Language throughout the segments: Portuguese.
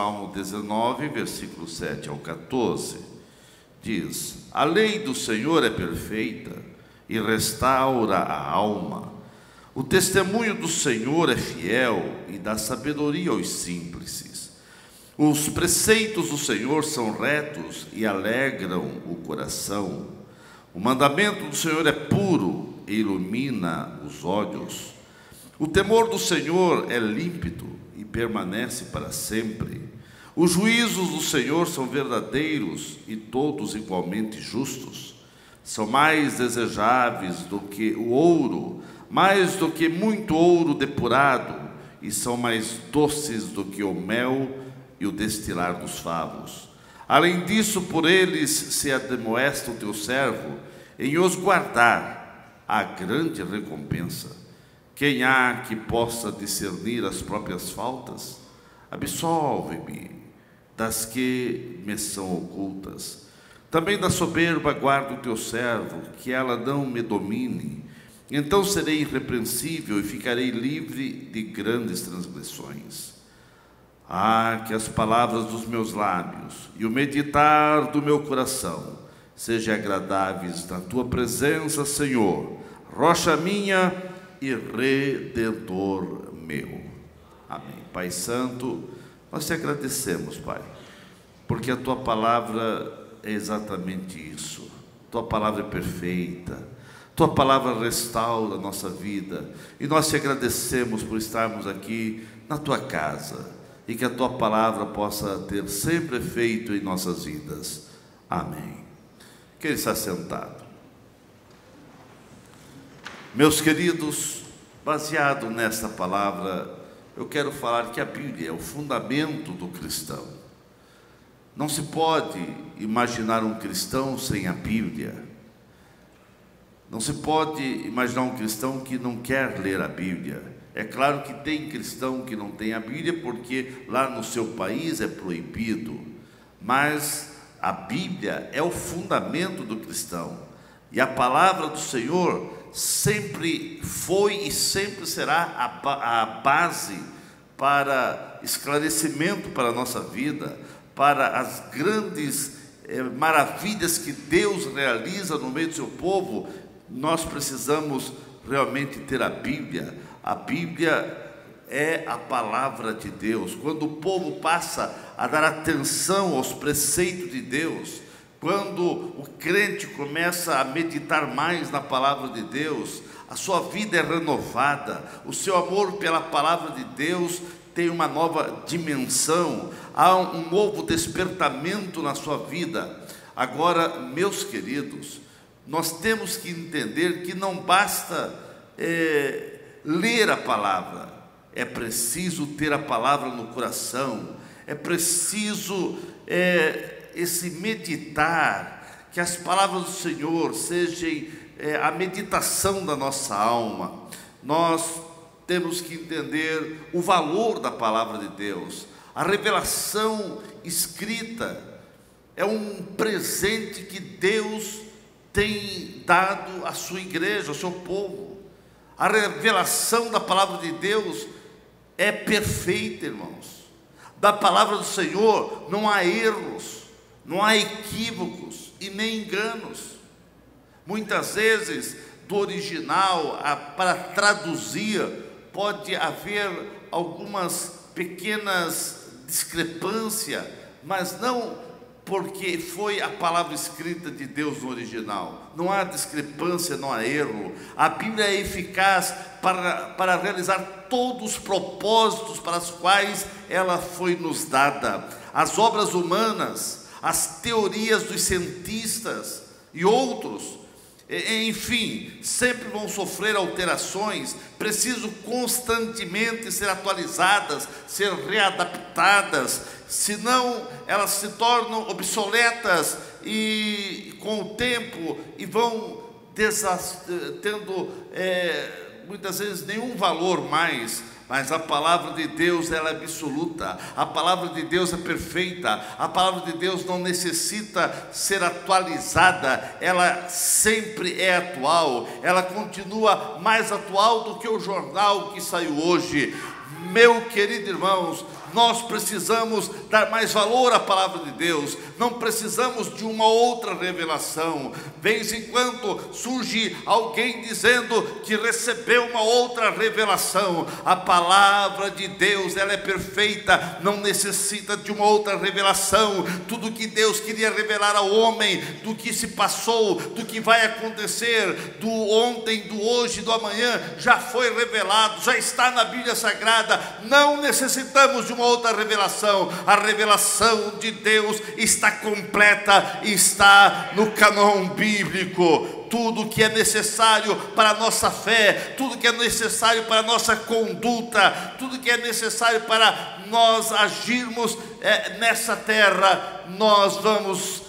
Salmo 19, versículo 7 ao 14. Diz: a lei do Senhor é perfeita e restaura a alma. O testemunho do Senhor é fiel e dá sabedoria aos simples. Os preceitos do Senhor são retos e alegram o coração. O mandamento do Senhor é puro e ilumina os olhos. O temor do Senhor é límpido e permanece para sempre. Os juízos do Senhor são verdadeiros e todos igualmente justos. São mais desejáveis do que o ouro, mais do que muito ouro depurado, e são mais doces do que o mel e o destilar dos favos. Além disso, por eles se admoesta o teu servo, em os guardar a grande recompensa. Quem há que possa discernir as próprias faltas? Absolve-me das que me são ocultas. Também da soberba guarda o teu servo, que ela não me domine. Então serei irrepreensível e ficarei livre de grandes transgressões. Ah, que as palavras dos meus lábios e o meditar do meu coração sejam agradáveis na tua presença, Senhor, rocha minha e Redentor meu. Amém. Pai Santo, nós te agradecemos, Pai, porque a tua palavra é exatamente isso. Tua palavra é perfeita. Tua palavra restaura a nossa vida. E nós te agradecemos por estarmos aqui na tua casa. E que a tua palavra possa ter sempre efeito em nossas vidas. Amém. Que ele está sentado. Meus queridos, baseado nesta palavra, eu quero falar que a Bíblia é o fundamento do cristão. Não se pode imaginar um cristão sem a Bíblia. Não se pode imaginar um cristão que não quer ler a Bíblia. É claro que tem cristão que não tem a Bíblia, porque lá no seu país é proibido. Mas a Bíblia é o fundamento do cristão. E a palavra do Senhor sempre foi e sempre será a base para esclarecimento para a nossa vida, para as grandes maravilhas que Deus realiza no meio do seu povo. Nós precisamos realmente ter a Bíblia. A Bíblia é a palavra de Deus. Quando o povo passa a dar atenção aos preceitos de Deus, quando o crente começa a meditar mais na palavra de Deus, a sua vida é renovada, o seu amor pela palavra de Deus tem uma nova dimensão, há um novo despertamento na sua vida. Agora, meus queridos, nós temos que entender que não basta ler a palavra, é preciso ter a palavra no coração, é preciso esse meditar, que as palavras do Senhor sejam a meditação da nossa alma. Nós temos que entender o valor da palavra de Deus. A revelação escrita é um presente que Deus tem dado à sua igreja, ao seu povo. A revelação da palavra de Deus é perfeita, irmãos. Da palavra do Senhor não há erros, não há equívocos e nem enganos. Muitas vezes, do original para traduzir, pode haver algumas pequenas discrepâncias, mas não porque foi a palavra escrita de Deus no original. Não há discrepância, não há erro. A Bíblia é eficaz para realizar todos os propósitos para os quais ela foi nos dada. As obras humanas, as teorias dos cientistas e outros, enfim, sempre vão sofrer alterações, precisam constantemente ser atualizadas, ser readaptadas, senão elas se tornam obsoletas e com o tempo e vão tendo muitas vezes nenhum valor mais. Mas a palavra de Deus, ela é absoluta, a palavra de Deus é perfeita, a palavra de Deus não necessita ser atualizada, ela sempre é atual, ela continua mais atual do que o jornal que saiu hoje. Meu querido irmãos, Nós precisamos dar mais valor à palavra de Deus. Não precisamos de uma outra revelação. De vez em quando surge alguém dizendo que recebeu uma outra revelação. A palavra de Deus, ela é perfeita, não necessita de uma outra revelação. Tudo que Deus queria revelar ao homem, do que se passou, do que vai acontecer, do ontem, do hoje, do amanhã, já foi revelado, já está na Bíblia Sagrada. Não necessitamos de uma outra revelação. A revelação de Deus está completa, está no cânon bíblico. Tudo que é necessário para a nossa fé, tudo que é necessário para a nossa conduta, tudo que é necessário para nós agirmos nessa terra, nós vamos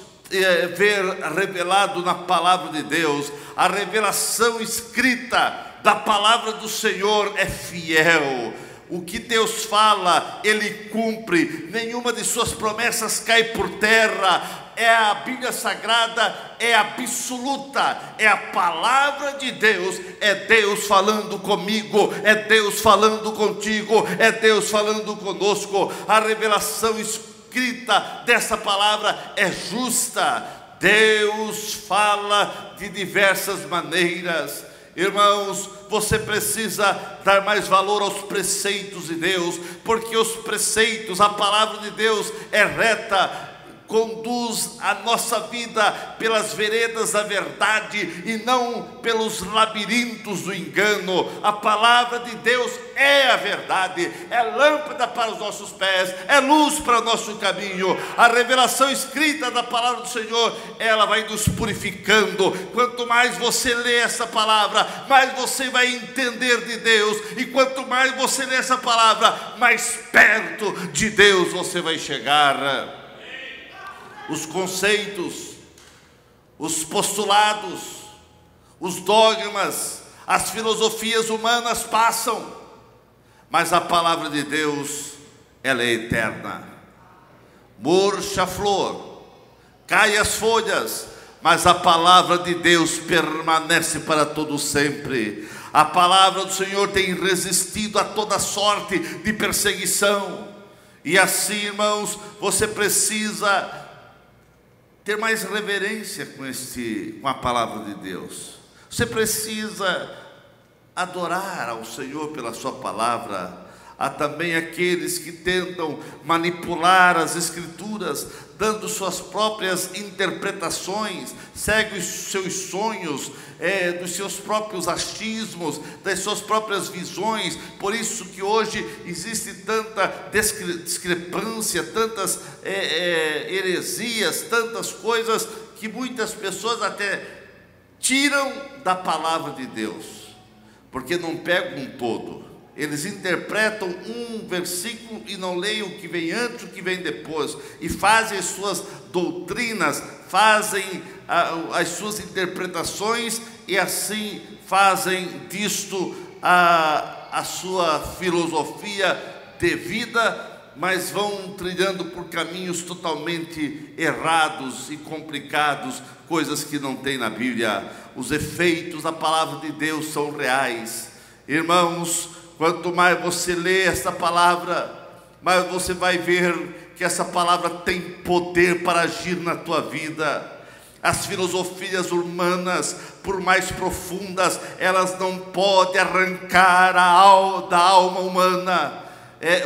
ver revelado na palavra de Deus. A revelação escrita da palavra do Senhor é fiel. O que Deus fala, Ele cumpre. Nenhuma de suas promessas cai por terra. A Bíblia Sagrada é absoluta, é a palavra de Deus. É Deus falando comigo, é Deus falando contigo, é Deus falando conosco. A revelação escrita dessa palavra é justa. Deus fala de diversas maneiras. Irmãos, você precisa dar mais valor aos preceitos de Deus, porque os preceitos, a palavra de Deus é reta, conduz a nossa vida pelas veredas da verdade e não pelos labirintos do engano. A palavra de Deus é a verdade, é lâmpada para os nossos pés, é luz para o nosso caminho. A revelação escrita da palavra do Senhor, ela vai nos purificando. Quanto mais você lê essa palavra, mais você vai entender de Deus, e quanto mais você lê essa palavra, mais perto de Deus você vai chegar. Os conceitos, os postulados, os dogmas, as filosofias humanas passam, mas a palavra de Deus, ela é eterna. Murcha a flor, cai as folhas, mas a palavra de Deus permanece para todo sempre. A palavra do Senhor tem resistido a toda sorte de perseguição. E assim, irmãos, você precisa ter mais reverência com a palavra de Deus. Você precisa adorar ao Senhor pela sua palavra. Há também aqueles que tentam manipular as Escrituras, dando suas próprias interpretações, seguem os seus sonhos, dos seus próprios achismos, das suas próprias visões. Por isso que hoje existe tanta discrepância, tantas heresias, tantas coisas que muitas pessoas até tiram da palavra de Deus, porque não pegam um todo. Eles interpretam um versículo e não leem o que vem antes, o que vem depois, e fazem as suas doutrinas, fazem as suas interpretações, e assim fazem disto a sua filosofia de vida, mas vão trilhando por caminhos totalmente errados e complicados, coisas que não tem na Bíblia. Os efeitos da palavra de Deus são reais. Irmãos, quanto mais você lê essa palavra, mais você vai ver que essa palavra tem poder para agir na tua vida. As filosofias humanas, por mais profundas, elas não podem arrancar da alma humana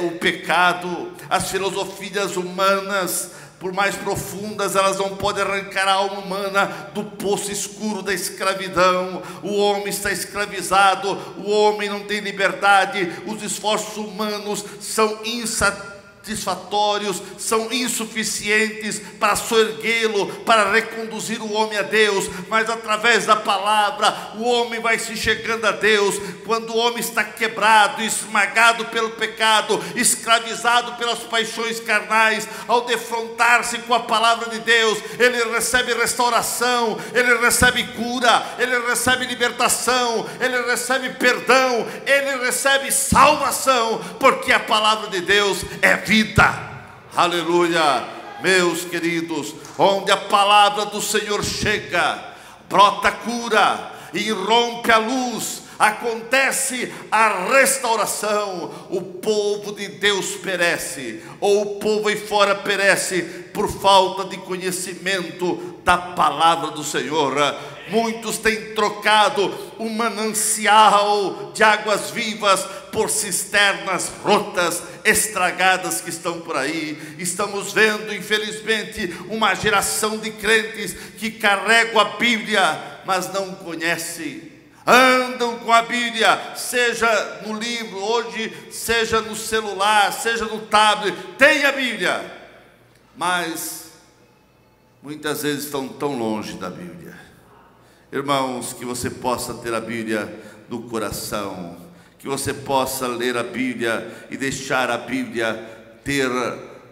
o pecado. As filosofias humanas, por mais profundas, elas não podem arrancar a alma humana do poço escuro da escravidão. O homem está escravizado, o homem não tem liberdade, os esforços humanos são insatisfatórios, são insuficientes para soerguê-lo, para reconduzir o homem a Deus. Mas através da palavra, o homem vai se chegando a Deus. Quando o homem está quebrado, esmagado pelo pecado, escravizado pelas paixões carnais, ao defrontar-se com a palavra de Deus, ele recebe restauração, ele recebe cura, ele recebe libertação, ele recebe perdão, ele recebe salvação, porque a palavra de Deus é vida. Aleluia. Meus queridos, onde a palavra do Senhor chega, brota cura, irrompe a luz, acontece a restauração, o povo de Deus perece, ou o povo aí fora perece por falta de conhecimento da palavra do Senhor. Muitos têm trocado o manancial de águas vivas por cisternas rotas, estragadas que estão por aí. Estamos vendo, infelizmente, uma geração de crentes que carregam a Bíblia, mas não conhecem. Andam com a Bíblia, seja no livro, hoje, seja no celular, seja no tablet, tem a Bíblia, mas muitas vezes estão tão longe da Bíblia. Irmãos, que você possa ter a Bíblia no coração, que você possa ler a Bíblia e deixar a Bíblia ter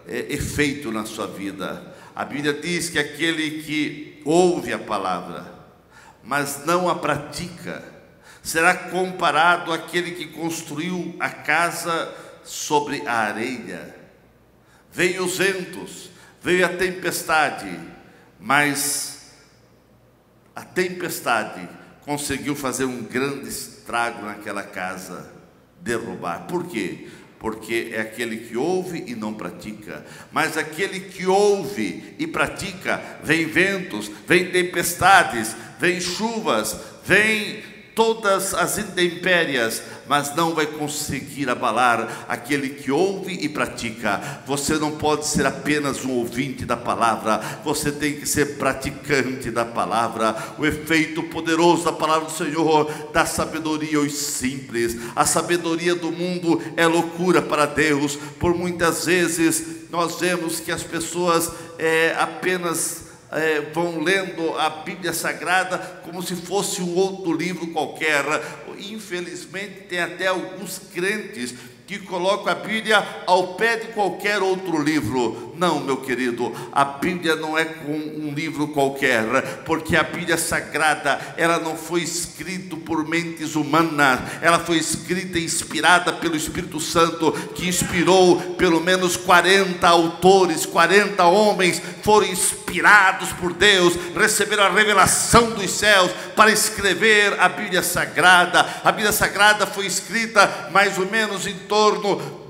efeito na sua vida. A Bíblia diz que aquele que ouve a palavra, mas não a pratica, será comparado àquele que construiu a casa sobre a areia. Veio os ventos, veio a tempestade, mas a tempestade conseguiu fazer um grande estrago naquela casa, derrubar. Por quê? Porque é aquele que ouve e não pratica. Mas aquele que ouve e pratica, vem ventos, vem tempestades, vem chuvas, vem todas as intempéries, mas não vai conseguir abalar aquele que ouve e pratica. Você não pode ser apenas um ouvinte da palavra, você tem que ser praticante da palavra. O efeito poderoso da palavra do Senhor dá sabedoria aos simples. A sabedoria do mundo é loucura para Deus. Por muitas vezes nós vemos que as pessoas apenas vão lendo a Bíblia Sagrada como se fosse um outro livro qualquer. Infelizmente tem até alguns crentes que colocam a Bíblia ao pé de qualquer outro livro. Não, meu querido, a Bíblia não é um livro qualquer, porque a Bíblia Sagrada, ela não foi escrita por mentes humanas, ela foi escrita e inspirada pelo Espírito Santo, que inspirou pelo menos 40 autores, 40 homens foram inspirados por Deus, receberam a revelação dos céus para escrever a Bíblia Sagrada. A Bíblia Sagrada foi escrita mais ou menos em torno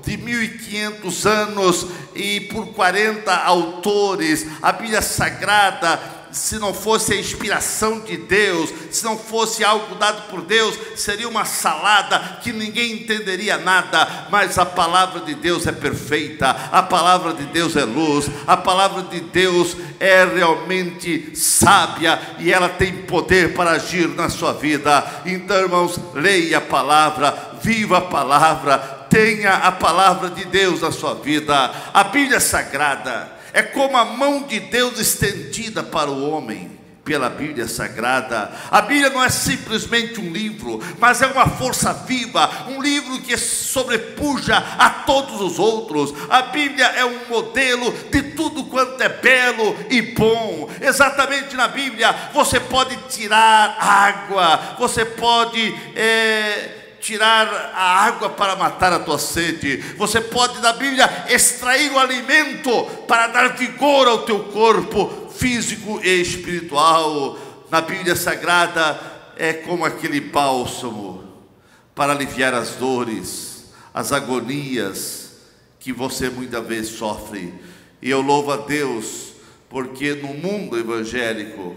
de 1500 anos e por 40 autores. A Bíblia Sagrada, se não fosse a inspiração de Deus, se não fosse algo dado por Deus, seria uma salada que ninguém entenderia nada. Mas a palavra de Deus é perfeita, a palavra de Deus é luz, a palavra de Deus é realmente sábia e ela tem poder para agir na sua vida. Então, irmãos, leia a palavra, viva a palavra, tenha a palavra de Deus na sua vida. A Bíblia Sagrada é como a mão de Deus estendida para o homem pela Bíblia Sagrada. A Bíblia não é simplesmente um livro, mas é uma força viva, um livro que sobrepuja a todos os outros. A Bíblia é um modelo de tudo quanto é belo e bom. Exatamente na Bíblia você pode tirar água, você pode tirar a água para matar a tua sede. Você pode da Bíblia extrair o alimento para dar vigor ao teu corpo físico e espiritual. Na Bíblia Sagrada é como aquele bálsamo para aliviar as dores, as agonias que você muitas vezes sofre. E eu louvo a Deus porque no mundo evangélico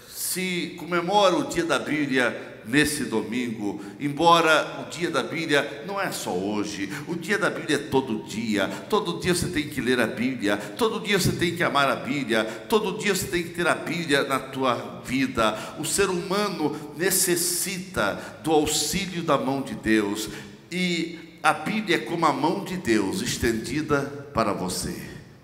se comemora o dia da Bíblia nesse domingo, embora o dia da Bíblia não é só hoje, o dia da Bíblia é todo dia você tem que ler a Bíblia, todo dia você tem que amar a Bíblia, todo dia você tem que ter a Bíblia na tua vida. O ser humano necessita do auxílio da mão de Deus, e a Bíblia é como a mão de Deus estendida para você.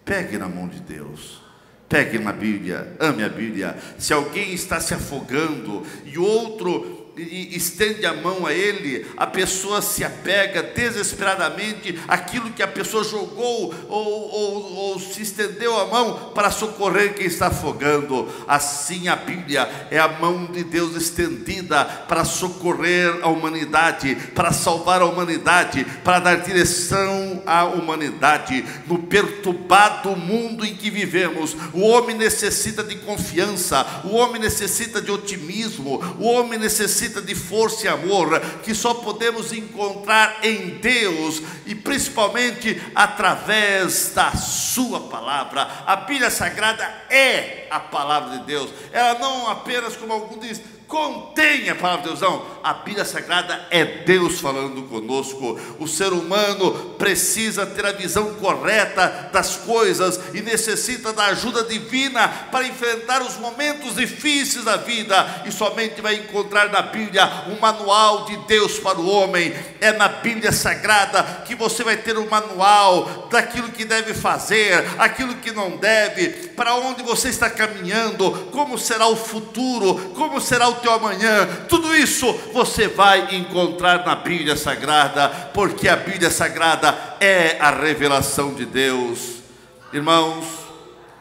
Pegue na mão de Deus, pegue na Bíblia, ame a Bíblia. Se alguém está se afogando e outro estende a mão a ele, a pessoa se apega desesperadamente àquilo que a pessoa jogou ou se estendeu a mão para socorrer quem está afogando. Assim a Bíblia é a mão de Deus estendida para socorrer a humanidade, para salvar a humanidade, para dar direção à humanidade. No perturbado mundo em que vivemos, o homem necessita de confiança, o homem necessita de otimismo, o homem necessita necessita de força e amor que só podemos encontrar em Deus, e principalmente através da sua palavra. A Bíblia Sagrada é a palavra de Deus. Ela não apenas, como alguns dizem, contém a palavra de Deus, não. A Bíblia Sagrada é Deus falando conosco. O ser humano precisa ter a visão correta das coisas e necessita da ajuda divina para enfrentar os momentos difíceis da vida, e somente vai encontrar na Bíblia um manual de Deus para o homem. É na Bíblia Sagrada que você vai ter um manual daquilo que deve fazer, aquilo que não deve, para onde você está caminhando, como será o futuro, como será o teu amanhã. Tudo isso você vai encontrar na Bíblia Sagrada, porque a Bíblia Sagrada é a revelação de Deus. Irmãos,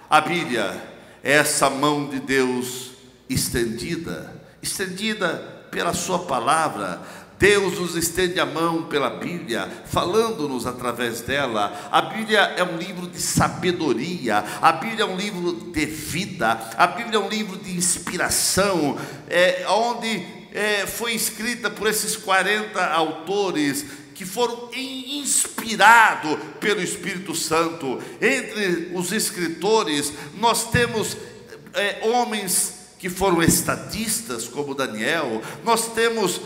a Bíblia é essa mão de Deus estendida pela sua palavra. Deus nos estende a mão pela Bíblia, falando-nos através dela. A Bíblia é um livro de sabedoria, a Bíblia é um livro de vida, a Bíblia é um livro de inspiração, onde foi escrita por esses 40 autores que foram inspirados pelo Espírito Santo. Entre os escritores nós temos homens que foram estadistas, como Daniel. Nós temos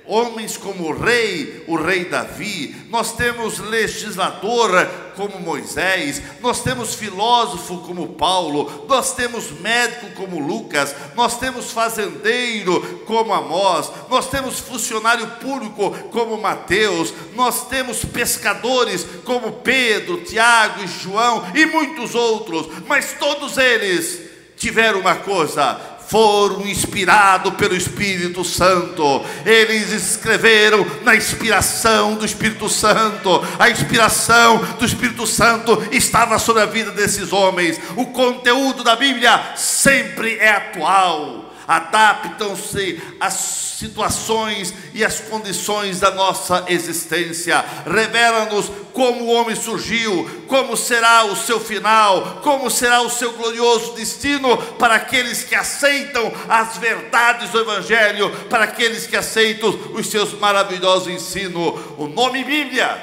homens como o rei Davi. Nós temos legislador como Moisés. Nós temos filósofo como Paulo. Nós temos médico como Lucas. Nós temos fazendeiro como Amós. Nós temos funcionário público como Mateus. Nós temos pescadores como Pedro, Tiago e João e muitos outros. Mas todos eles tiveram uma coisa: foram inspirados pelo Espírito Santo. Eles escreveram na inspiração do Espírito Santo. A inspiração do Espírito Santo estava sobre a vida desses homens. O conteúdo da Bíblia sempre é atual. Adaptam-se às situações e às condições da nossa existência. Revela-nos como o homem surgiu, como será o seu final, como será o seu glorioso destino para aqueles que aceitam as verdades do Evangelho, para aqueles que aceitam os seus maravilhosos ensinos. O nome Bíblia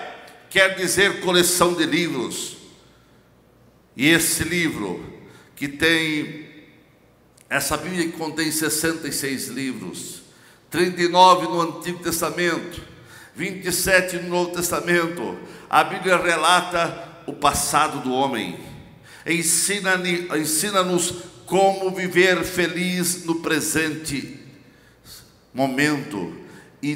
quer dizer coleção de livros. E esse livro que tem, essa Bíblia que contém 66 livros, 39 no Antigo Testamento, 27 no Novo Testamento. A Bíblia relata o passado do homem, ensina-nos como viver feliz no presente momento e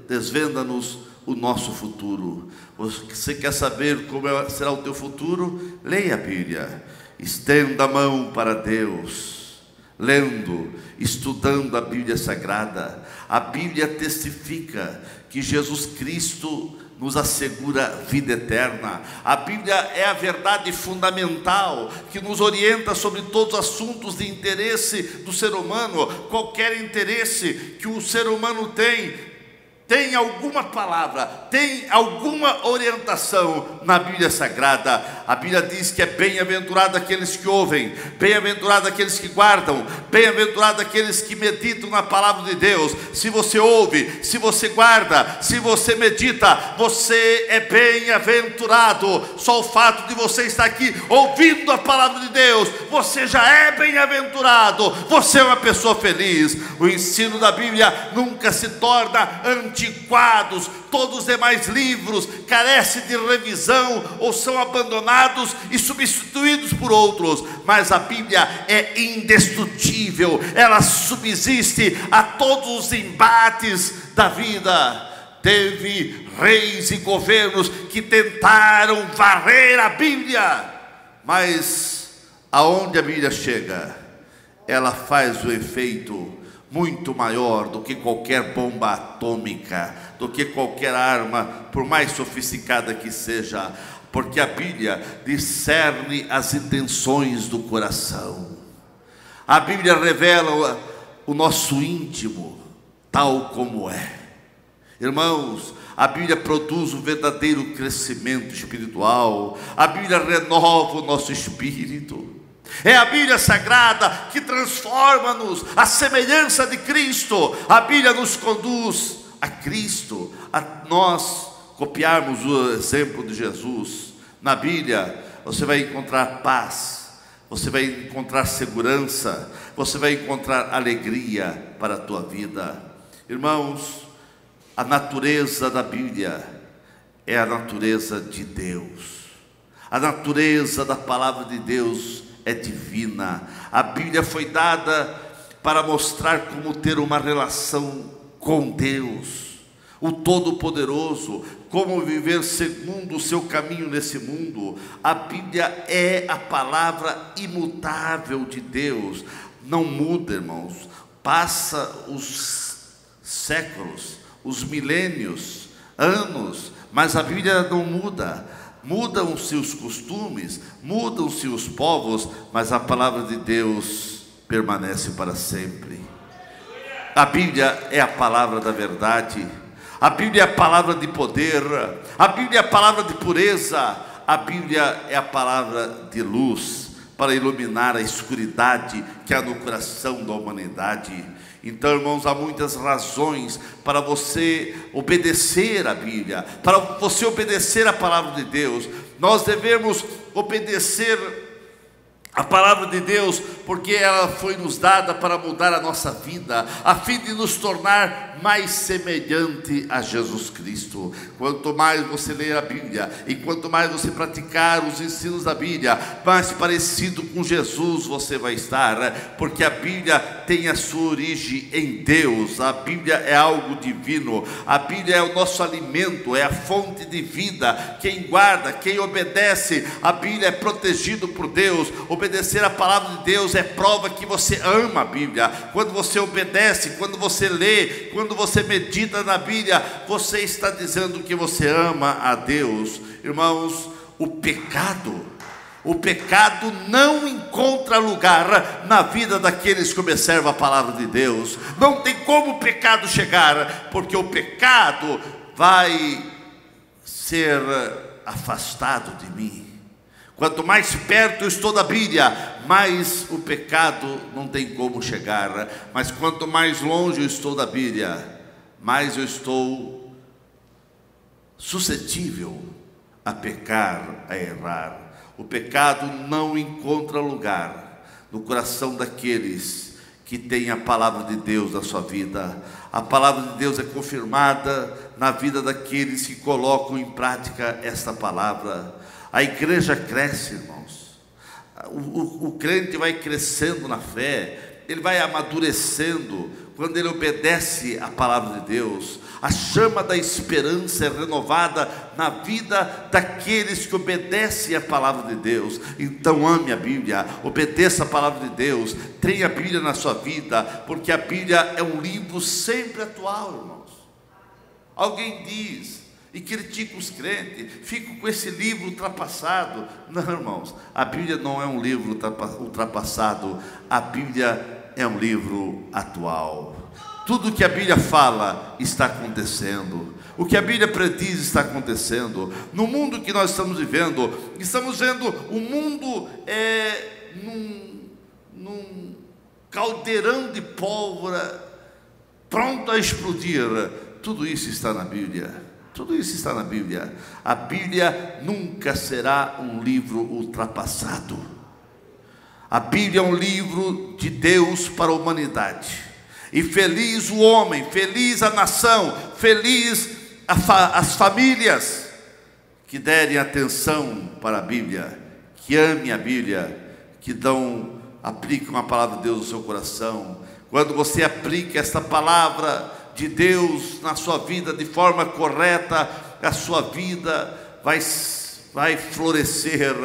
desvenda-nos o nosso futuro. Você quer saber como será o teu futuro? Leia a Bíblia. Estenda a mão para Deus, lendo, estudando a Bíblia Sagrada. A Bíblia testifica que Jesus Cristo nos assegura vida eterna. A Bíblia é a verdade fundamental que nos orienta sobre todos os assuntos de interesse do ser humano. Qualquer interesse que o ser humano tem alguma palavra, tem alguma orientação na Bíblia Sagrada. A Bíblia diz que é bem-aventurado aqueles que ouvem, bem-aventurado aqueles que guardam, bem-aventurado aqueles que meditam na palavra de Deus. Se você ouve, se você guarda, se você medita, você é bem-aventurado. Só o fato de você estar aqui ouvindo a palavra de Deus, você já é bem-aventurado. Você é uma pessoa feliz. O ensino da Bíblia nunca se torna antiquados. Todos os demais livros carecem de revisão ou são abandonados e substituídos por outros, mas a Bíblia é indestrutível. Ela subsiste a todos os embates da vida. Teve reis e governos que tentaram varrer a Bíblia, mas aonde a Bíblia chega, ela faz o efeito muito maior do que qualquer bomba atômica, do que qualquer arma, por mais sofisticada que seja, porque a Bíblia discerne as intenções do coração. A Bíblia revela o nosso íntimo, tal como é. Irmãos, a Bíblia produz um verdadeiro crescimento espiritual. A Bíblia renova o nosso espírito. É a Bíblia Sagrada que transforma-nos à semelhança de Cristo. A Bíblia nos conduz a Cristo, a nós copiarmos o exemplo de Jesus. Na Bíblia você vai encontrar paz, você vai encontrar segurança, você vai encontrar alegria para a tua vida. Irmãos, a natureza da Bíblia é a natureza de Deus. A natureza da palavra de Deus é divina. A Bíblia foi dada para mostrar como ter uma relação com Deus, o Todo-Poderoso, como viver segundo o seu caminho nesse mundo. A Bíblia é a palavra imutável de Deus. Não muda, irmãos. Passa os séculos, os milênios, anos, mas a Bíblia não muda. Mudam-se os costumes, mudam-se os povos, mas a palavra de Deus permanece para sempre. A Bíblia é a palavra da verdade. A Bíblia é a palavra de poder. A Bíblia é a palavra de pureza. A Bíblia é a palavra de luz para iluminar a escuridade que há no coração da humanidade. Então, irmãos, há muitas razões para você obedecer a Bíblia, para você obedecer a palavra de Deus. Nós devemos obedecer a palavra de Deus, porque ela foi nos dada para mudar a nossa vida, a fim de nos tornar mais semelhante a Jesus Cristo. Quanto mais você ler a Bíblia, e quanto mais você praticar os ensinos da Bíblia, mais parecido com Jesus você vai estar, porque a Bíblia tem a sua origem em Deus. A Bíblia é algo divino, a Bíblia é o nosso alimento, é a fonte de vida. Quem guarda, quem obedece a Bíblia é protegido por Deus. Obedecer a palavra de Deus é prova que você ama a Bíblia. Quando você obedece, quando você lê, quando você medita na Bíblia, você está dizendo que você ama a Deus. Irmãos, o pecado não encontra lugar na vida daqueles que observam a palavra de Deus. Não tem como o pecado chegar, porque o pecado vai ser afastado de mim. Quanto mais perto eu estou da Bíblia, mais o pecado não tem como chegar. Mas quanto mais longe eu estou da Bíblia, mais eu estou suscetível a pecar, a errar. O pecado não encontra lugar no coração daqueles que têm a palavra de Deus na sua vida. A palavra de Deus é confirmada na vida daqueles que colocam em prática esta palavra. A igreja cresce, irmãos. O crente vai crescendo na fé, ele vai amadurecendo quando ele obedece à palavra de Deus. A chama da esperança é renovada na vida daqueles que obedecem à palavra de Deus. Então ame a Bíblia, obedeça a palavra de Deus, tenha a Bíblia na sua vida, porque a Bíblia é um livro sempre atual, irmãos. Alguém diz e critica os crentes, fico com esse livro ultrapassado. Não, irmãos, a Bíblia não é um livro ultrapassado, a Bíblia é um livro atual. Tudo que a Bíblia fala está acontecendo, o que a Bíblia prediz está acontecendo. No mundo que nós estamos vivendo o mundo num caldeirão de pólvora, pronto a explodir. Tudo isso está na Bíblia. Tudo isso está na Bíblia. A Bíblia nunca será um livro ultrapassado. A Bíblia é um livro de Deus para a humanidade. E feliz o homem, feliz a nação, feliz as famílias que derem atenção para a Bíblia, que amem a Bíblia, que aplicam a palavra de Deus no seu coração. Quando você aplica esta palavra de Deus na sua vida de forma correta, a sua vida vai florescer,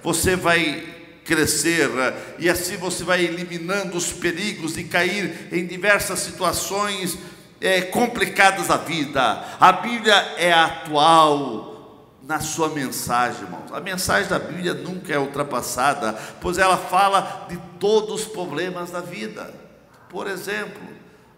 você vai crescer, e assim você vai eliminando os perigos de cair em diversas situações complicadas da vida. A Bíblia é atual na sua mensagem, irmãos. A mensagem da Bíblia nunca é ultrapassada, pois ela fala de todos os problemas da vida. Por exemplo,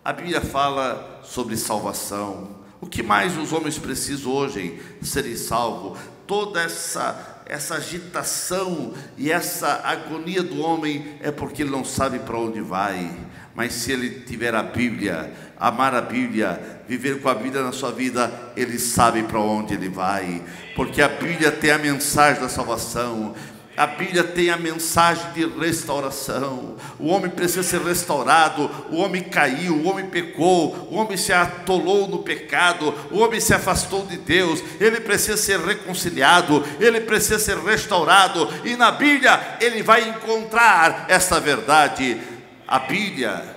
a Bíblia fala sobre salvação. O que mais os homens precisam hoje? Serem salvos. Toda essa essa agitação e essa agonia do homem é porque ele não sabe para onde vai. Mas se ele tiver a Bíblia, amar a Bíblia, viver com a Bíblia na sua vida, ele sabe para onde ele vai, porque a Bíblia tem a mensagem da salvação. A Bíblia tem a mensagem de restauração. O homem precisa ser restaurado. O homem caiu, o homem pecou, o homem se atolou no pecado, o homem se afastou de Deus. Ele precisa ser reconciliado, ele precisa ser restaurado. E na Bíblia ele vai encontrar essa verdade. A Bíblia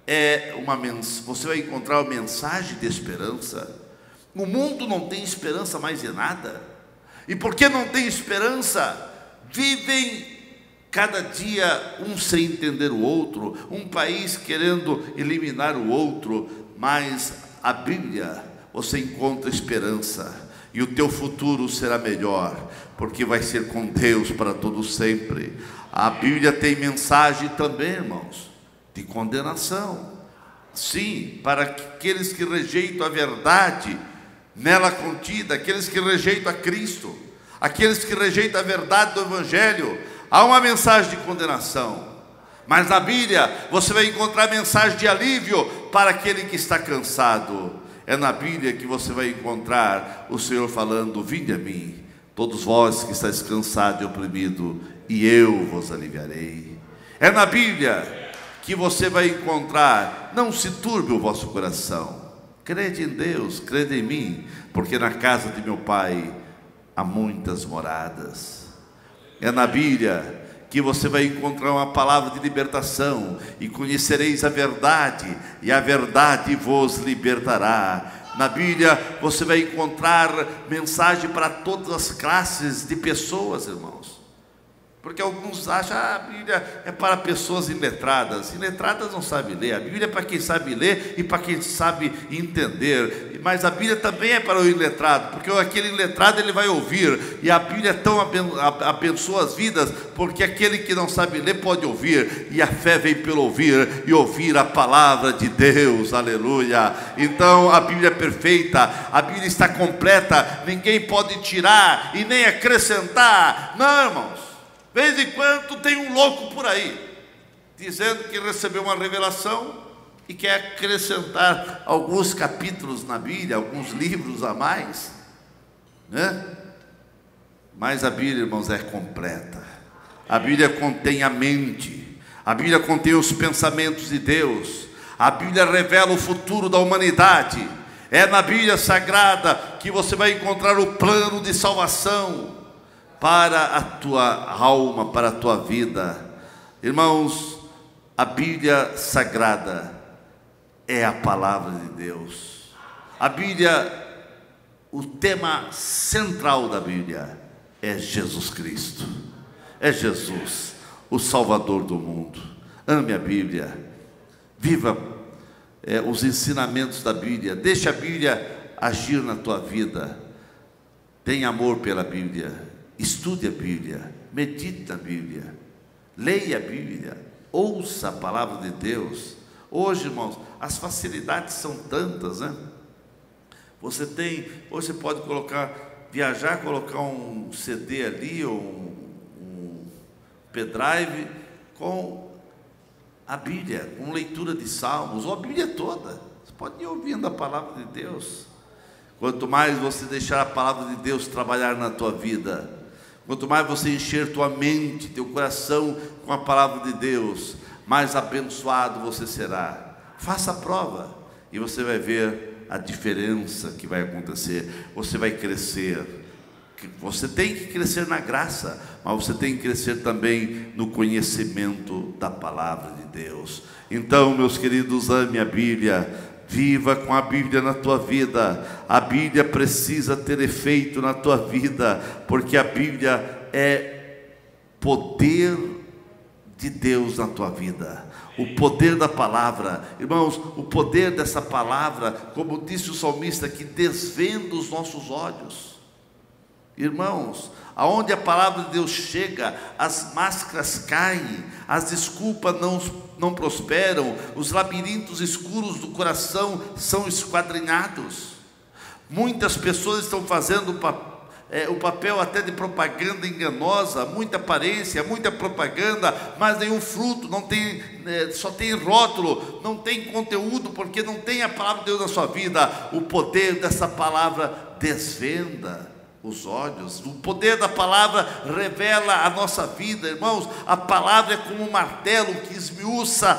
é você vai encontrar uma mensagem de esperança. O mundo não tem esperança mais de nada. E porque não tem esperança, vivem cada dia um sem entender o outro, um país querendo eliminar o outro. Mas a Bíblia, você encontra esperança, e o teu futuro será melhor, porque vai ser com Deus para todo sempre. A Bíblia tem mensagem também, irmãos, de condenação. Sim, para aqueles que rejeitam a verdade nela contida, aqueles que rejeitam a Cristo, aqueles que rejeitam a verdade do Evangelho, há uma mensagem de condenação. Mas na Bíblia você vai encontrar mensagem de alívio para aquele que está cansado. É na Bíblia que você vai encontrar o Senhor falando: vinde a mim, todos vós que estáis cansados e oprimidos, e eu vos aliviarei. É na Bíblia que você vai encontrar: não se turbe o vosso coração, crede em Deus, crede em mim, porque na casa de meu Pai há muitas moradas. É na Bíblia que você vai encontrar uma palavra de libertação: e conhecereis a verdade, e a verdade vos libertará. Na Bíblia você vai encontrar mensagem para todas as classes de pessoas, irmãos. Porque alguns acham que a Bíblia é para pessoas iletradas. Iletradas não sabem ler. A Bíblia é para quem sabe ler e para quem sabe entender. Mas a Bíblia também é para o iletrado, porque aquele iletrado ele vai ouvir. E a Bíblia tão abençoa as vidas, porque aquele que não sabe ler pode ouvir. E a fé vem pelo ouvir, e ouvir a palavra de Deus. Aleluia. Então a Bíblia é perfeita, a Bíblia está completa. Ninguém pode tirar e nem acrescentar. Não, irmãos. De vez em quando tem um louco por aí, dizendo que recebeu uma revelação e quer acrescentar alguns capítulos na Bíblia, alguns livros a mais, né? Mas a Bíblia, irmãos, é completa. A Bíblia contém a mente, a Bíblia contém os pensamentos de Deus, a Bíblia revela o futuro da humanidade. É na Bíblia Sagrada que você vai encontrar o plano de salvação para a tua alma, para a tua vida. Irmãos, a Bíblia Sagrada é a palavra de Deus. A Bíblia, o tema central da Bíblia é Jesus Cristo. É Jesus, o Salvador do mundo. Ame a Bíblia, viva os ensinamentos da Bíblia, deixa a Bíblia agir na tua vida. Tenha amor pela Bíblia. Estude a Bíblia, medite na Bíblia, leia a Bíblia, ouça a palavra de Deus. Hoje, irmãos, as facilidades são tantas, né? Hoje você pode viajar, colocar um CD ali, ou um pendrive com a Bíblia, com leitura de salmos, ou a Bíblia toda. Você pode ir ouvindo a palavra de Deus. Quanto mais você deixar a palavra de Deus trabalhar na tua vida, quanto mais você encher tua mente, teu coração com a palavra de Deus, mais abençoado você será. Faça a prova e você vai ver a diferença que vai acontecer. Você vai crescer. Você tem que crescer na graça, mas você tem que crescer também no conhecimento da palavra de Deus. Então, meus queridos, ame a Bíblia. Viva com a Bíblia na tua vida. A Bíblia precisa ter efeito na tua vida, porque a Bíblia é poder de Deus na tua vida. O poder da palavra, irmãos, o poder dessa palavra, como disse o salmista, que desvenda os nossos olhos. Irmãos, aonde a palavra de Deus chega, as máscaras caem, as desculpas não prosperam, os labirintos escuros do coração são esquadrinhados. Muitas pessoas estão fazendo o papel até de propaganda enganosa, muita aparência, muita propaganda, mas nenhum fruto, não tem, só tem rótulo, não tem conteúdo, porque não tem a palavra de Deus na sua vida. O poder dessa palavra desvenda os olhos, o poder da palavra revela a nossa vida, irmãos. A palavra é como um martelo que esmiuça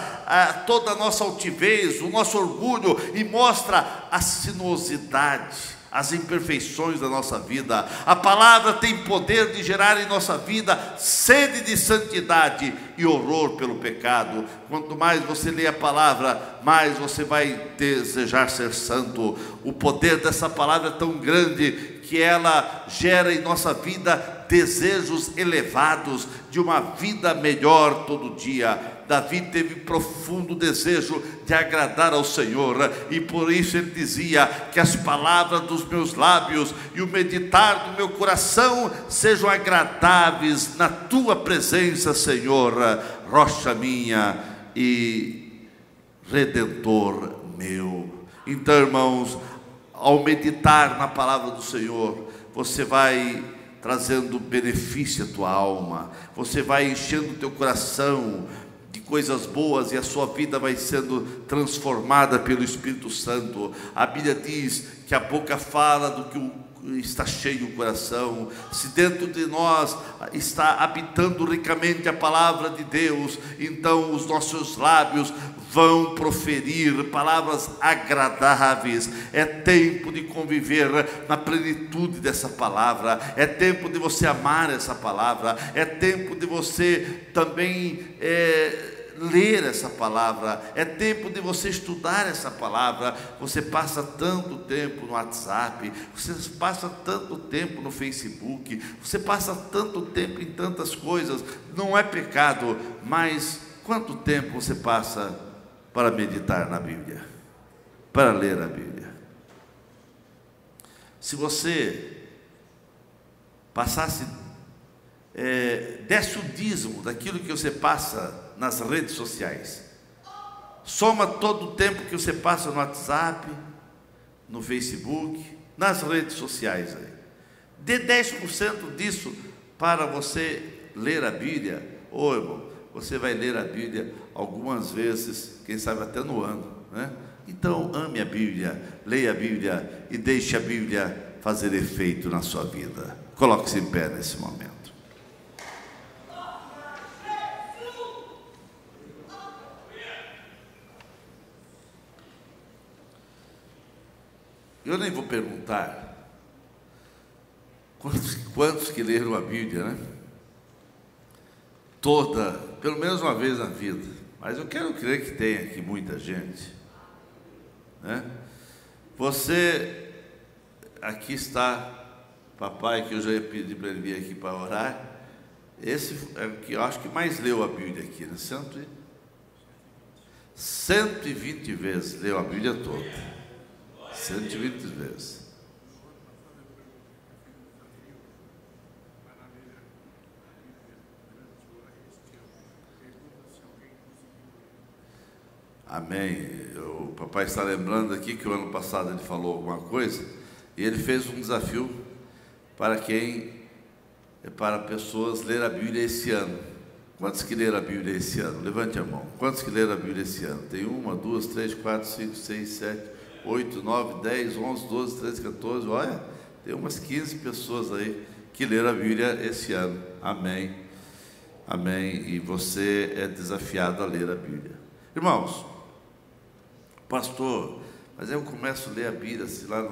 toda a nossa altivez, o nosso orgulho, e mostra a sinuosidade, as imperfeições da nossa vida. A palavra tem poder de gerar em nossa vida sede de santidade e horror pelo pecado. Quanto mais você lê a palavra, mais você vai desejar ser santo. O poder dessa palavra é tão grande que ela gera em nossa vida desejos elevados de uma vida melhor todo dia. Davi teve profundo desejo de agradar ao Senhor, e por isso ele dizia: que as palavras dos meus lábios e o meditar do meu coração sejam agradáveis na tua presença, Senhor, rocha minha e redentor meu. Então, irmãos, ao meditar na palavra do Senhor, você vai trazendo benefício à tua alma, você vai enchendo o teu coração de coisas boas, e a sua vida vai sendo transformada pelo Espírito Santo. A Bíblia diz que a boca fala do que está cheio o coração. Se dentro de nós está habitando ricamente a palavra de Deus, então os nossos lábios vão proferir palavras agradáveis. É tempo de conviver na plenitude dessa palavra, é tempo de você amar essa palavra, é tempo de você também ler essa palavra, é tempo de você estudar essa palavra. Você passa tanto tempo no WhatsApp, você passa tanto tempo no Facebook, você passa tanto tempo em tantas coisas. Não é pecado, mas quanto tempo você passa para meditar na Bíblia, para ler a Bíblia? Se você passasse, desse o dízimo daquilo que você passa nas redes sociais, soma todo o tempo que você passa no WhatsApp, no Facebook, nas redes sociais aí, dê 10% disso para você ler a Bíblia. Ô irmão, você vai ler a Bíblia algumas vezes, quem sabe até no ano, né? Então ame a Bíblia, leia a Bíblia e deixe a Bíblia fazer efeito na sua vida. Coloque-se em pé nesse momento. Eu nem vou perguntar quantos que leram a Bíblia, né? Toda, pelo menos uma vez na vida. Mas eu quero crer que tem aqui muita gente, né? Você, aqui está papai, que eu já ia pedir para ele vir aqui para orar. Esse é o que eu acho que mais leu a Bíblia aqui, né? 120 vezes leu a Bíblia toda. 120 vezes. Amém. O papai está lembrando aqui que o ano passado ele falou alguma coisa, e ele fez um desafio para pessoas ler a Bíblia esse ano. Quantos que leram a Bíblia esse ano? Levante a mão. Quantos que leram a Bíblia esse ano? Tem 1, 2, 3, 4, 5, 6, 7, 8, 9, 10, 11, 12, 13, 14, olha, tem umas 15 pessoas aí que leram a Bíblia esse ano. Amém, amém, e você é desafiado a ler a Bíblia. Irmãos, pastor, mas eu começo a ler a Bíblia assim, lá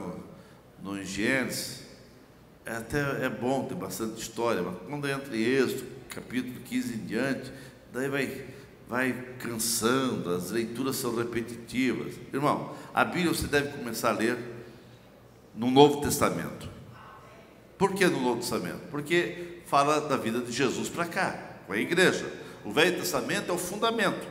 no Gênesis, até é bom, tem bastante história, mas quando entra em Êxodo, capítulo 15 em diante, daí vai cansando, as leituras são repetitivas. Irmão, a Bíblia você deve começar a ler no Novo Testamento. Por que no Novo Testamento? Porque fala da vida de Jesus para cá, com a igreja. O Velho Testamento é o fundamento,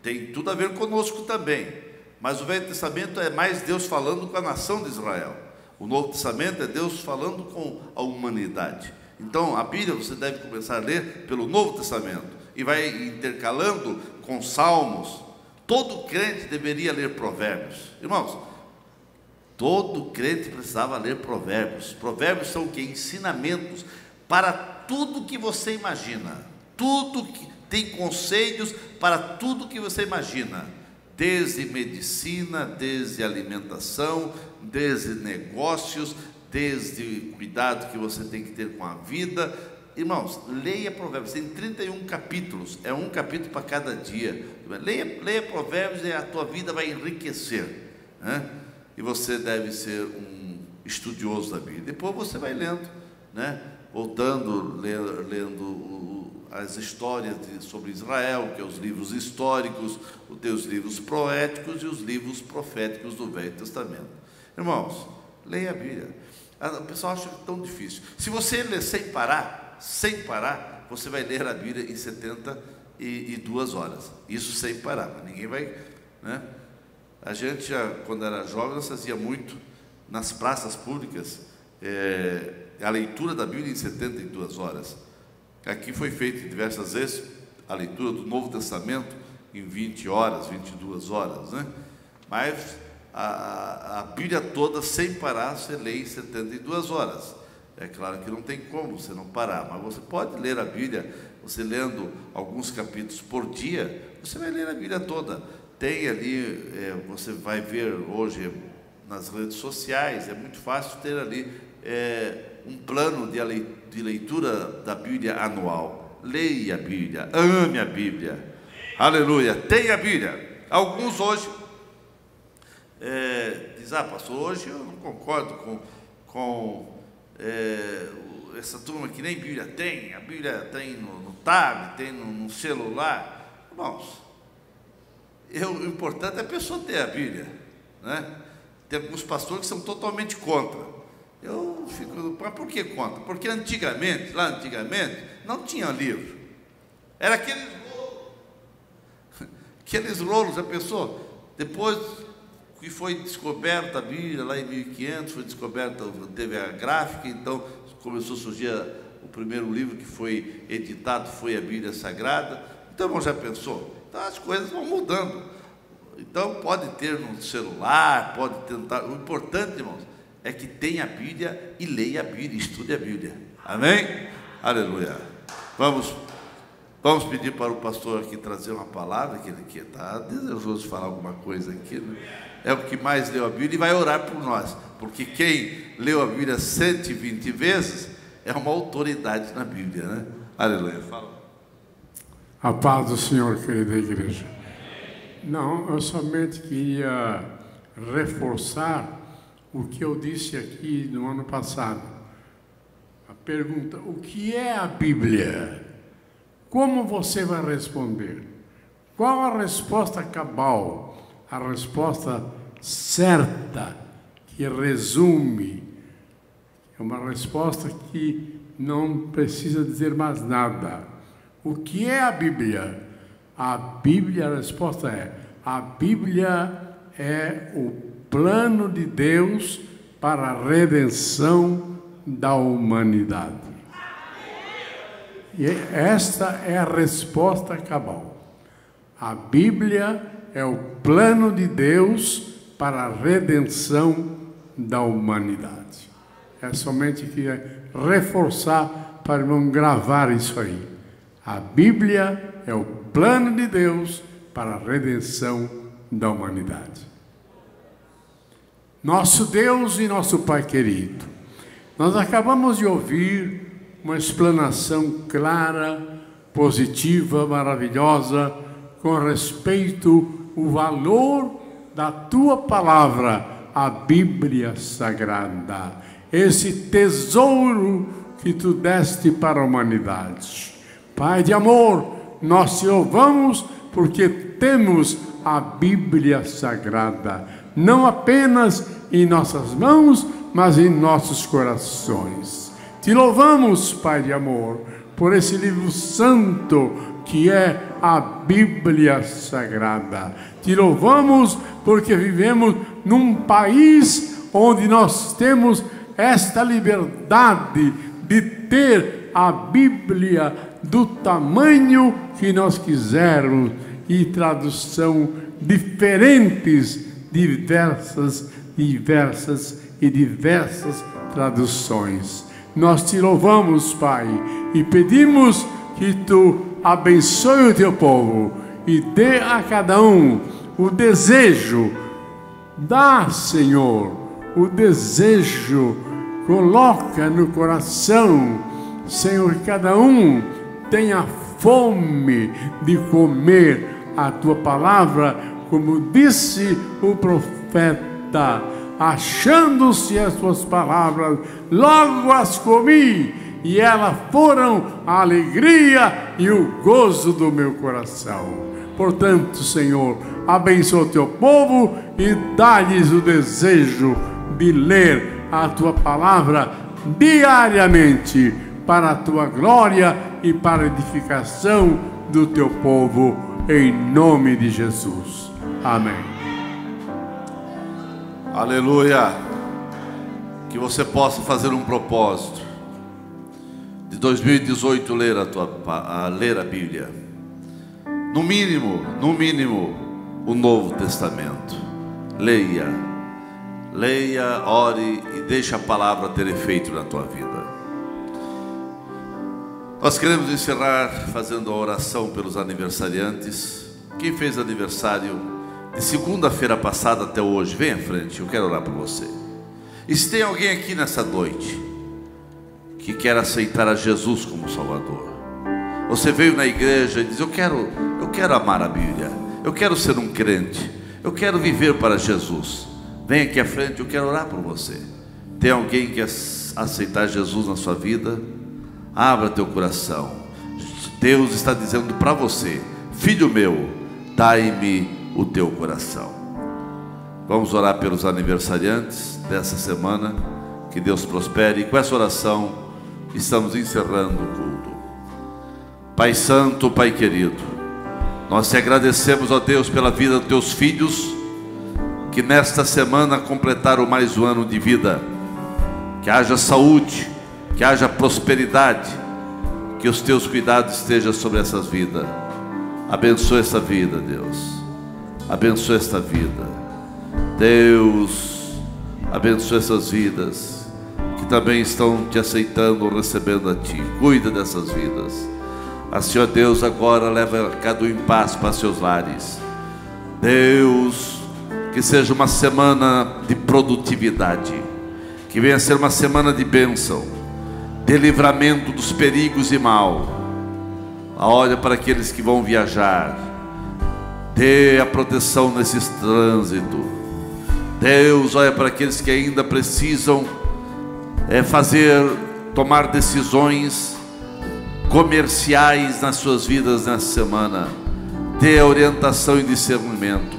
tem tudo a ver conosco também, mas o Velho Testamento é mais Deus falando com a nação de Israel. O Novo Testamento é Deus falando com a humanidade. Então a Bíblia você deve começar a ler pelo Novo Testamento, e vai intercalando com salmos. Todo crente deveria ler provérbios. Irmãos, Todo crente precisava ler Provérbios. Provérbios são o quê? Ensinamentos para tudo que você imagina. Tudo que tem conselhos para tudo que você imagina. Desde medicina, desde alimentação, desde negócios, desde cuidado que você tem que ter com a vida. Irmãos, leia Provérbios, tem 31 capítulos, é um capítulo para cada dia. Leia Provérbios e a tua vida vai enriquecer, né? E você deve ser um estudioso da Bíblia. Depois você vai lendo, né? Voltando, lendo as histórias sobre Israel, que é os livros históricos, os teus livros poéticos e os livros proféticos do Velho Testamento. Irmãos, leia a Bíblia. O pessoal acha tão difícil. Se você ler sem parar, você vai ler a Bíblia em 72 horas. Isso sem parar, mas ninguém vai, né? A gente, quando era jovem, nós fazia muito nas praças públicas a leitura da Bíblia em 72 horas. Aqui foi feito diversas vezes a leitura do Novo Testamento em 20 horas, 22 horas, né? Mas a Bíblia toda, sem parar, você lê em 72 horas. É claro que não tem como você não parar, mas você pode ler a Bíblia, você lendo alguns capítulos por dia, você vai ler a Bíblia toda. Tem ali, você vai ver hoje nas redes sociais, é muito fácil ter ali um plano de leitura da Bíblia anual. Leia a Bíblia, ame a Bíblia, aleluia, tenha a Bíblia. Alguns hoje dizem, pastor, hoje eu não concordo com essa turma que nem Bíblia tem, a Bíblia tem no tablet, tem no celular. Irmãos, o importante é a pessoa ter a Bíblia, né? Tem alguns pastores que são totalmente contra. Eu fico, mas por que contra? Porque lá antigamente, não tinha livro. Era aqueles rolos, a pessoa, depois que foi descoberta a Bíblia, lá em 1500, foi descoberta, teve a gráfica, então começou a surgir o primeiro livro que foi editado, foi a Bíblia Sagrada. Então, irmão, já pensou? Então as coisas vão mudando. Então pode ter no celular, pode tentar. O importante, irmãos, é que tenha a Bíblia e leia a Bíblia, estude a Bíblia. Amém? Aleluia. Vamos pedir para o pastor aqui trazer uma palavra, que ele está desejoso de falar alguma coisa aqui, né? É o que mais leu a Bíblia e vai orar por nós, porque quem leu a Bíblia 120 vezes é uma autoridade na Bíblia, né? Aleluia. Fala. A paz do Senhor, querida igreja. Não, eu somente queria reforçar o que eu disse aqui no ano passado. A pergunta, o que é a Bíblia? Como você vai responder? Qual a resposta cabal? A resposta certa, que resume. É uma resposta que não precisa dizer mais nada. O que é a Bíblia? A Bíblia, a resposta é: a Bíblia é o plano de Deus para a redenção da humanidade. E esta é a resposta cabal. A Bíblia é o plano de Deus para a redenção da humanidade. É somente que reforçar para o irmão gravar isso aí. A Bíblia é o plano de Deus para a redenção da humanidade. Nosso Deus e nosso Pai querido, nós acabamos de ouvir uma explanação clara, positiva, maravilhosa, com respeito ao valor da Tua palavra, a Bíblia Sagrada, esse tesouro que Tu deste para a humanidade. Pai de amor, nós Te louvamos porque temos a Bíblia Sagrada, não apenas em nossas mãos, mas em nossos corações. Te louvamos, Pai de amor, por esse livro santo que é a Bíblia Sagrada. Te louvamos porque vivemos num país onde nós temos esta liberdade de ter a Bíblia do tamanho que nós quisermos e tradução diferentes, diversas diversas traduções. Nós te louvamos, Pai, e pedimos que tu abençoe o teu povo e dê a cada um o desejo. Dá, Senhor, o desejo, coloca no coração, Senhor, que cada um tenha fome de comer a tua palavra, como disse o profeta: achando-se as tuas palavras, logo as comi, e elas foram a alegria e o gozo do meu coração. Portanto, Senhor, abençoa o teu povo e dá-lhes o desejo de ler a tua palavra diariamente, para a tua glória e para a edificação do teu povo, em nome de Jesus. Amém. Aleluia. Que você possa fazer um propósito de 2018 ler a Bíblia. No mínimo, o Novo Testamento. Leia, ore e deixe a palavra ter efeito na tua vida. Nós queremos encerrar fazendo a oração pelos aniversariantes. Quem fez aniversário de segunda-feira passada até hoje, vem à frente, eu quero orar por você. E se tem alguém aqui nessa noite que quer aceitar a Jesus como Salvador, você veio na igreja e diz: eu quero amar a Bíblia, eu quero ser um crente, eu quero viver para Jesus. Vem aqui à frente, eu quero orar por você. Tem alguém que quer aceitar Jesus na sua vida? Abra teu coração. Deus está dizendo para você: filho meu, dai-me o teu coração. Vamos orar pelos aniversariantes dessa semana. Que Deus prospere. E com essa oração estamos encerrando o culto. Pai santo, Pai querido, nós te agradecemos, ó Deus, pela vida dos teus filhos, que nesta semana completaram mais um ano de vida. Que haja saúde, que haja prosperidade, que os teus cuidados estejam sobre essas vidas. Abençoa essa vida, Deus. Abençoa esta vida, Deus. Abençoa essas vidas que também estão te aceitando, recebendo a ti. Cuida dessas vidas. Assim, ó Deus, agora leva cada um em paz para seus lares. Deus, que seja uma semana de produtividade, que venha a ser uma semana de bênção, de livramento dos perigos e mal. Olha para aqueles que vão viajar, dê a proteção nesse trânsito. Deus, olha para aqueles que ainda precisam tomar decisões comerciais nas suas vidas nessa semana. Dê orientação e discernimento.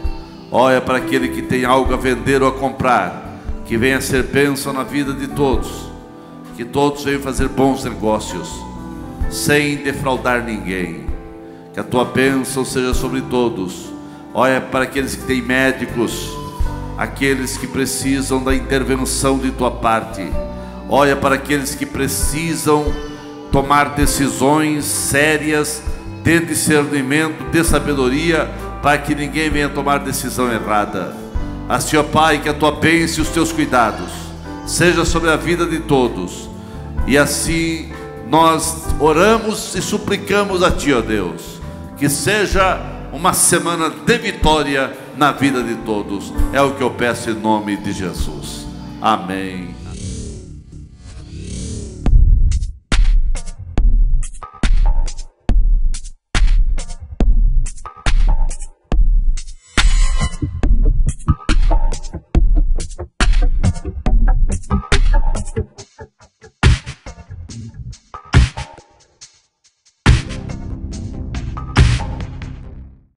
Olha para aquele que tem algo a vender ou a comprar, que venha a ser bênção na vida de todos. Que todos venham fazer bons negócios, sem defraudar ninguém. Que a tua bênção seja sobre todos. Olha para aqueles que têm médicos, aqueles que precisam da intervenção de tua parte. Olha para aqueles que precisam tomar decisões sérias, de discernimento, de sabedoria, para que ninguém venha tomar decisão errada. Assim, ó Pai, que a tua bênção e os teus cuidados seja sobre a vida de todos. E assim nós oramos e suplicamos a ti, ó Deus, que seja uma semana de vitória na vida de todos. É o que eu peço em nome de Jesus. Amém.